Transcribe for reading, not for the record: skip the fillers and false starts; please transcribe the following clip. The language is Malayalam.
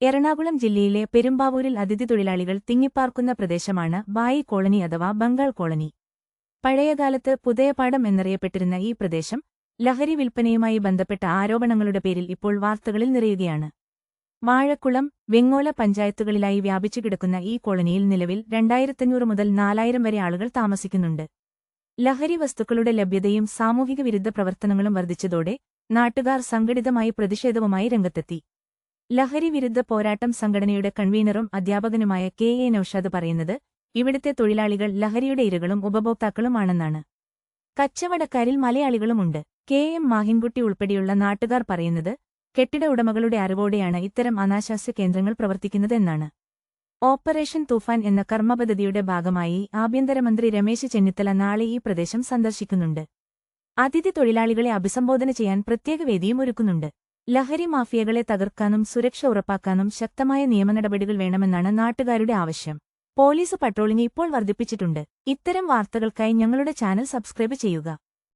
എറണാകുളം ജില്ലയിലെ പെരുമ്പാവൂരിൽ അതിഥി തൊഴിലാളികൾ തിങ്ങിപ്പാർക്കുന്ന പ്രദേശമാണ് ബായി കോളനി അഥവാ ബംഗാൾ കോളനി. പഴയകാലത്ത് പുതയപാടം എന്നറിയപ്പെട്ടിരുന്ന ഈ പ്രദേശം ലഹരി വിൽപ്പനയുമായി ബന്ധപ്പെട്ട ആരോപണങ്ങളുടെ പേരിൽ ഇപ്പോൾ വാർത്തകളിൽ നിറയുകയാണ്. വാഴക്കുളം, വെങ്ങോല പഞ്ചായത്തുകളിലായി വ്യാപിച്ചുകിടക്കുന്ന ഈ കോളനിയിൽ നിലവിൽ 2500 മുതൽ 4000 വരെ ആളുകൾ താമസിക്കുന്നുണ്ട്. ലഹരി വസ്തുക്കളുടെ ലഭ്യതയും സാമൂഹിക വിരുദ്ധ പ്രവർത്തനങ്ങളും വർദ്ധിച്ചതോടെ നാട്ടുകാർ സംഘടിതമായി പ്രതിഷേധവുമായി രംഗത്തെത്തി. ലഹരി വിരുദ്ധ പോരാട്ടം സംഘടനയുടെ കൺവീനറും അധ്യാപകനുമായ കെ.എ. നൌഷാദ് പറയുന്നത് ഇവിടുത്തെ തൊഴിലാളികൾ ലഹരിയുടെ ഇരകളും ഉപഭോക്താക്കളുമാണെന്നാണ്. കച്ചവടക്കാരിൽ മലയാളികളുമുണ്ട്. കെ.എം. മാഹിൻകുട്ടി ഉൾപ്പെടെയുള്ള നാട്ടുകാർ പറയുന്നത് കെട്ടിട ഉടമകളുടെ അറിവോടെയാണ് ഇത്തരം അനാശാസ്യ കേന്ദ്രങ്ങൾ പ്രവർത്തിക്കുന്നതെന്നാണ്. ഓപ്പറേഷൻ തൂഫാൻ എന്ന കർമ്മപദ്ധതിയുടെ ഭാഗമായി ആഭ്യന്തരമന്ത്രി രമേശ് ചെന്നിത്തല നാളെ ഈ പ്രദേശം സന്ദർശിക്കുന്നുണ്ട്. അതിഥി തൊഴിലാളികളെ അഭിസംബോധന ചെയ്യാൻ പ്രത്യേക വേദിയും ഒരുക്കുന്നുണ്ട്. ലഹരി മാഫിയകളെ തകർക്കാനും സുരക്ഷ ഉറപ്പാക്കാനും ശക്തമായ നിയമനടപടികൾ വേണമെന്നാണ് നാട്ടുകാരുടെ ആവശ്യം. പോലീസ് പട്രോളിംഗ് ഇപ്പോൾ വർദ്ധിപ്പിച്ചിട്ടുണ്ട്. ഇത്തരം വാർത്തകൾക്കായി ഞങ്ങളുടെ ചാനൽ സബ്സ്ക്രൈബ് ചെയ്യുക.